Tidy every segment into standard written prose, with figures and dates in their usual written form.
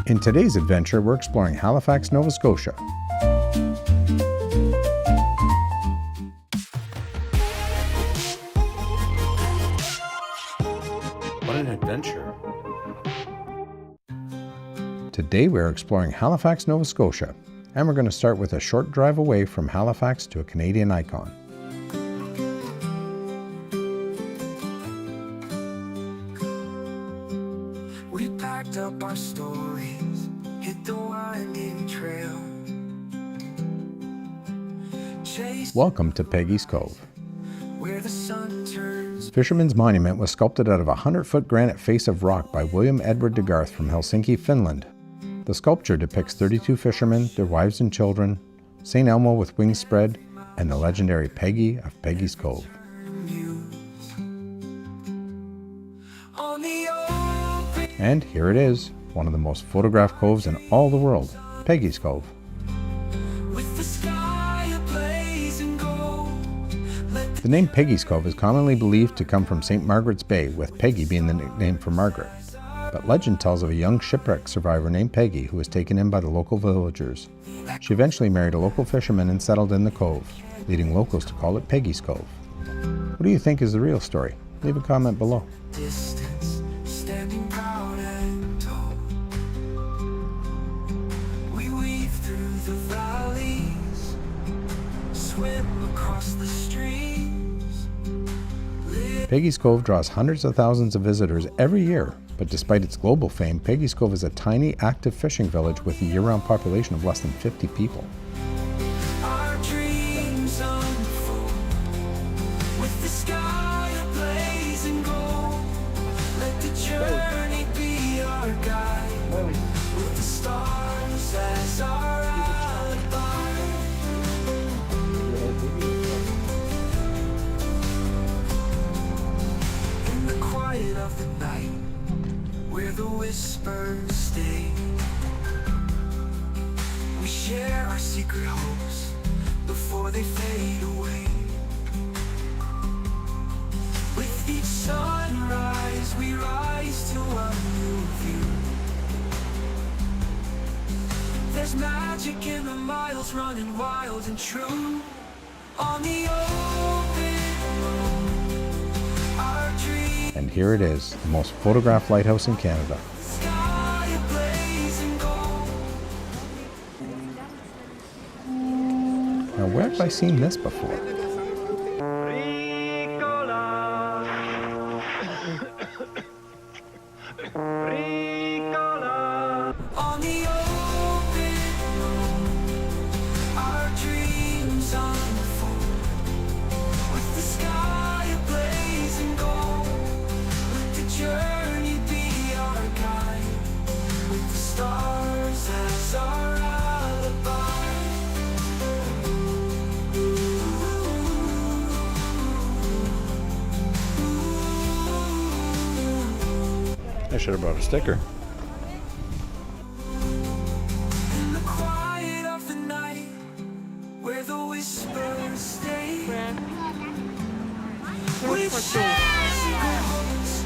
In today's adventure, we're exploring Halifax, Nova Scotia. What an adventure! Today we're exploring Halifax, Nova Scotia, and we're going to start with a short drive away from Halifax to a Canadian icon. We packed up our stories, hit the winding trail. Welcome to Peggy's Cove. Where the sun turns. Fisherman's Monument was sculpted out of a 100-foot granite face of rock by William Edward de Garth from Helsinki, Finland. The sculpture depicts 32 fishermen, their wives and children, St. Elmo with wings spread, and the legendary Peggy of Peggy's Cove. And here it is, one of the most photographed coves in all the world, Peggy's Cove. The name Peggy's Cove is commonly believed to come from St. Margaret's Bay, with Peggy being the nickname for Margaret. But legend tells of a young shipwreck survivor named Peggy who was taken in by the local villagers. She eventually married a local fisherman and settled in the cove, leading locals to call it Peggy's Cove. What do you think is the real story? Leave a comment below. Distance, standing proud and tall. We weave through the valleys, swim across the streams. Peggy's Cove draws hundreds of thousands of visitors every year, but despite its global fame, Peggy's Cove is a tiny, active fishing village with a year-round population of less than 50 people. Our dreams unfold with the sky ablaze and gold. Let the journey be our guide, with the stars as our alibi. In the quiet of the night, where the whispers stay, we share our secret hopes before they fade away. With each sunrise we rise to a new view. There's magic in the miles running wild and true. On the open road, our dreams. And here it is, the most photographed lighthouse in Canada. Sky ablaze and gold. Now, where have I seen this before? On the open road, our dreams unfold, with the sky ablaze and gold. Let the journey be our guide, with the stars as our alibi. I should have brought a sticker. In the quiet of the night, where the whispers stay, we share secret hopes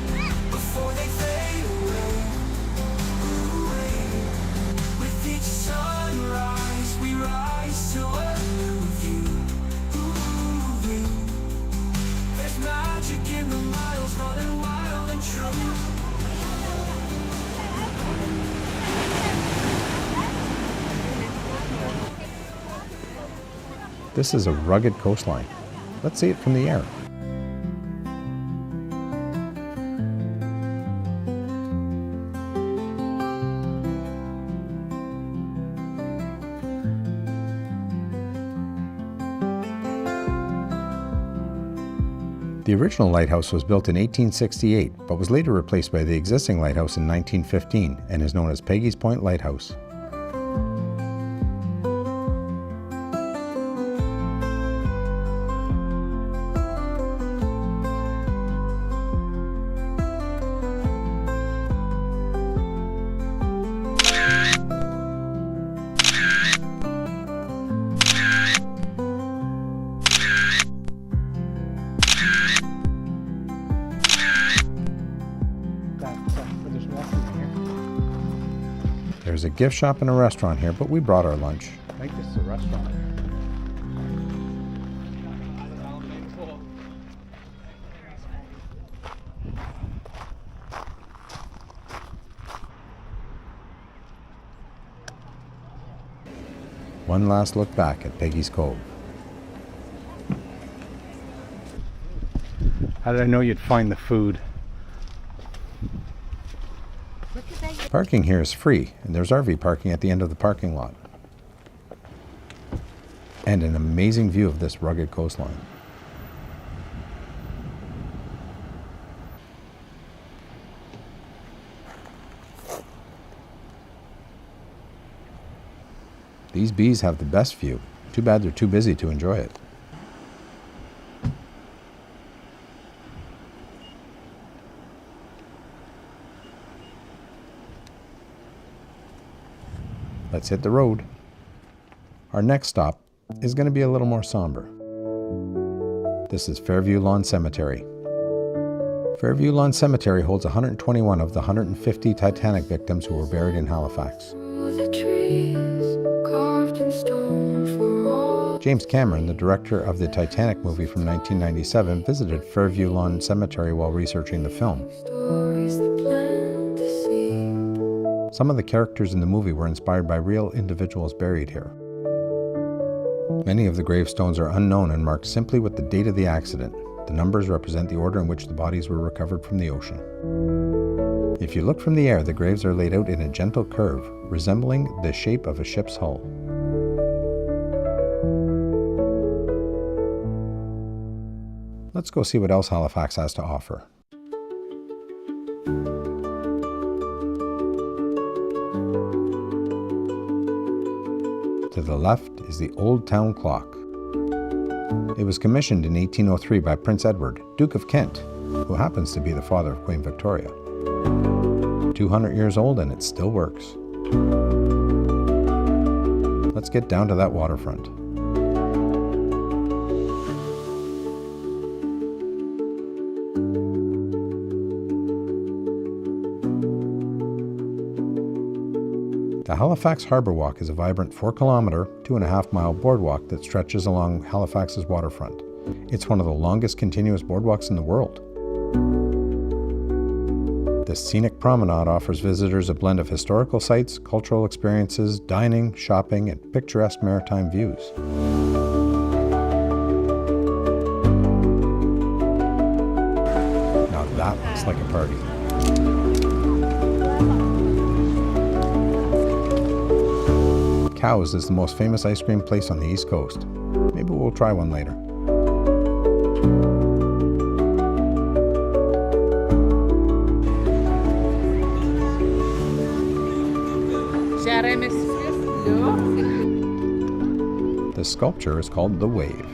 before they fade away. With each sunrise we rise to a new view. There's magic in the miles running wild and true. This is a rugged coastline. Let's see it from the air. The original lighthouse was built in 1868, but was later replaced by the existing lighthouse in 1915 and is known as Peggy's Point Lighthouse. There's a gift shop and a restaurant here, but we brought our lunch. I think this is a restaurant. One last look back at Peggy's Cove. How did I know you'd find the food? Parking here is free, and there's RV parking at the end of the parking lot. And an amazing view of this rugged coastline. These bees have the best view. Too bad they're too busy to enjoy it. Let's hit the road. Our next stop is going to be a little more somber. This is Fairview Lawn Cemetery. Fairview Lawn Cemetery holds 121 of the 150 Titanic victims who were buried in Halifax. James Cameron, the director of the Titanic movie from 1997, visited Fairview Lawn Cemetery while researching the film. Some of the characters in the movie were inspired by real individuals buried here. Many of the gravestones are unknown and marked simply with the date of the accident. The numbers represent the order in which the bodies were recovered from the ocean. If you look from the air, the graves are laid out in a gentle curve, resembling the shape of a ship's hull. Let's go see what else Halifax has to offer. To the left is the Old Town Clock. It was commissioned in 1803 by Prince Edward, Duke of Kent, who happens to be the father of Queen Victoria. 200 years old and it still works. Let's get down to that waterfront. The Halifax Harbour Walk is a vibrant 4-kilometer, 2.5-mile boardwalk that stretches along Halifax's waterfront. It's one of the longest continuous boardwalks in the world. This scenic promenade offers visitors a blend of historical sites, cultural experiences, dining, shopping, and picturesque maritime views. Now that looks like a party. Cow's is the most famous ice cream place on the East Coast. Maybe we'll try one later. The sculpture is called The Wave.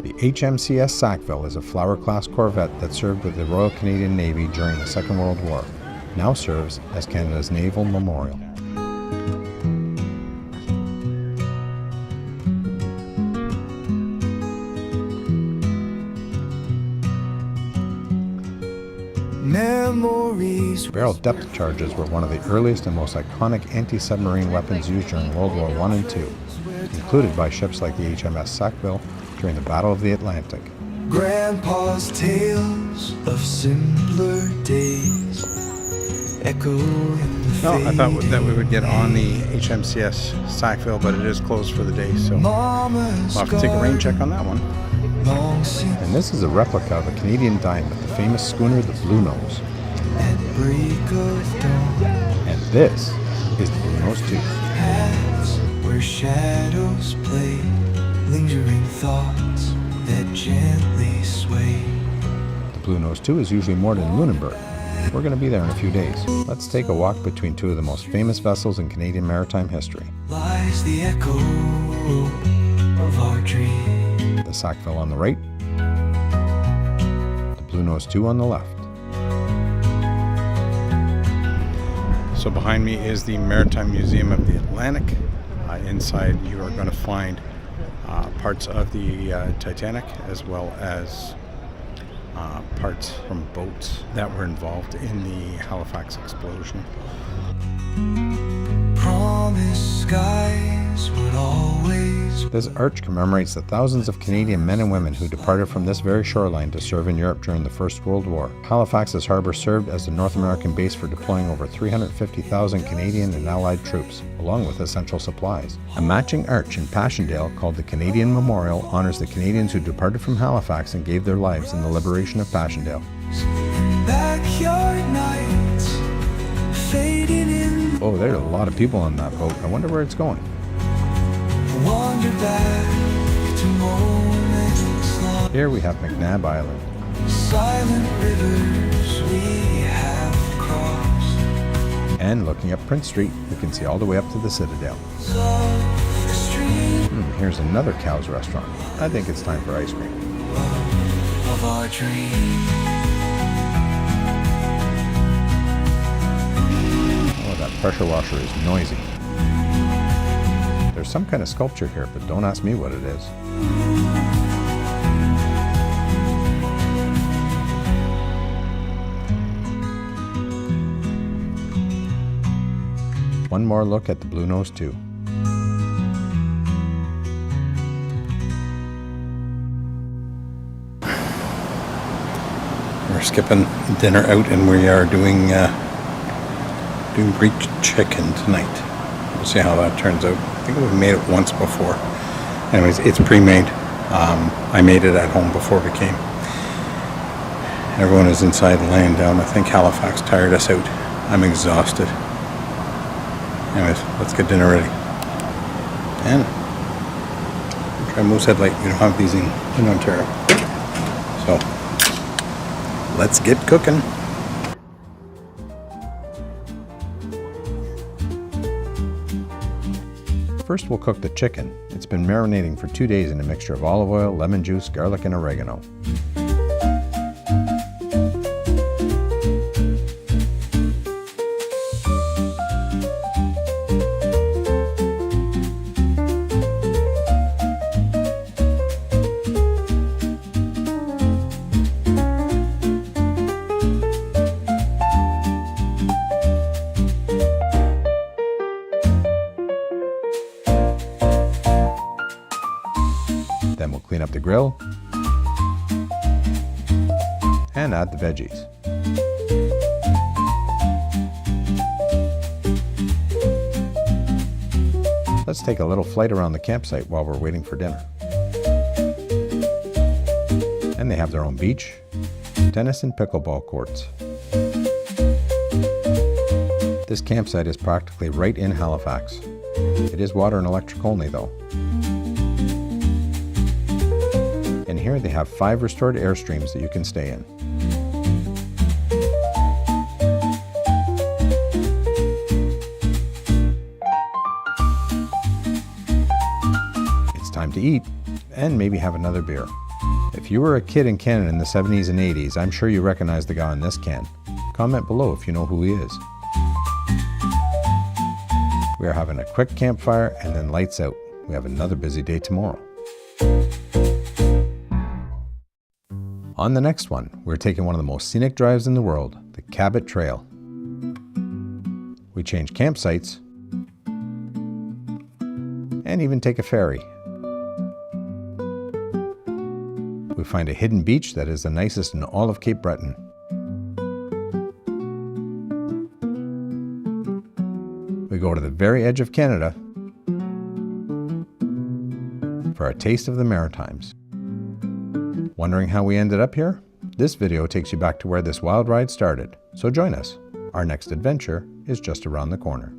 The HMCS Sackville is a Flower-class corvette that served with the Royal Canadian Navy during the Second World War. Now serves as Canada's Naval Memorial. Barrel depth charges were one of the earliest and most iconic anti-submarine weapons used during World War I and II, included by ships like the HMS Sackville during the Battle of the Atlantic. Grandpa's tales of simpler days echo in the No, I thought that we would get on the HMCS Sackville, but it is closed for the day, so we'll have to take a rain check on that one. And this is a replica of a Canadian diamond, the famous schooner the Blue Nose. And this is the Blue Nose 2. Where shadows play, lingering thoughts that gently sway. The Blue Nose 2 is usually moored in Lunenburg. We're going to be there in a few days. Let's take a walk between two of the most famous vessels in Canadian maritime history. Lies the echo of our dream. The Sackville on the right, the Blue Nose 2 on the left. So behind me is the Maritime Museum of the Atlantic. Inside you are going to find parts of the Titanic, as well as parts from boats that were involved in the Halifax explosion. Promise skies would always. This arch commemorates the thousands of Canadian men and women who departed from this very shoreline to serve in Europe during the First World War. Halifax's harbour served as the North American base for deploying over 350,000 Canadian and Allied troops, along with essential supplies. A matching arch in Passchendaele, called the Canadian Memorial, honors the Canadians who departed from Halifax and gave their lives in the liberation of Passchendaele. Backyard nights fading in. Oh, there are a lot of people on that boat. I wonder where it's going. Wander back to moments long. Here we have McNabb Island. Silent rivers we have crossed. And looking up Prince Street, we can see all the way up to the Citadel. The stream Here's another Cow's restaurant. I think it's time for ice cream. of our dreams. Oh, that pressure washer is noisy. There's some kind of sculpture here, but don't ask me what it is. One more look at the Blue Nose 2. We're skipping dinner out and we are doing Greek chicken tonight. We'll see how that turns out. I think we've made it once before. Anyways, it's pre-made. I made it at home before we came. Everyone is inside laying down. I think Halifax tired us out. I'm exhausted. Anyways, let's get dinner ready. And try Moose Head Light. We don't have these in Ontario. So, let's get cooking. First, we'll cook the chicken. It's been marinating for 2 days in a mixture of olive oil, lemon juice, garlic, and oregano. Then we'll clean up the grill and add the veggies. Let's take a little flight around the campsite while we're waiting for dinner. And they have their own beach, tennis and pickleball courts. This campsite is practically right in Halifax. It is water and electric only though. And here they have 5 restored airstreams that you can stay in. It's time to eat and maybe have another beer. If you were a kid in Canada in the 70s and 80s, I'm sure you recognize the guy in this can. Comment below if you know who he is. We are having a quick campfire and then lights out. We have another busy day tomorrow. On the next one, we're taking one of the most scenic drives in the world, the Cabot Trail. We change campsites and even take a ferry. We find a hidden beach that is the nicest in all of Cape Breton. We go to the very edge of Canada for a taste of the Maritimes. Wondering how we ended up here? This video takes you back to where this wild ride started, so join us. Our next adventure is just around the corner.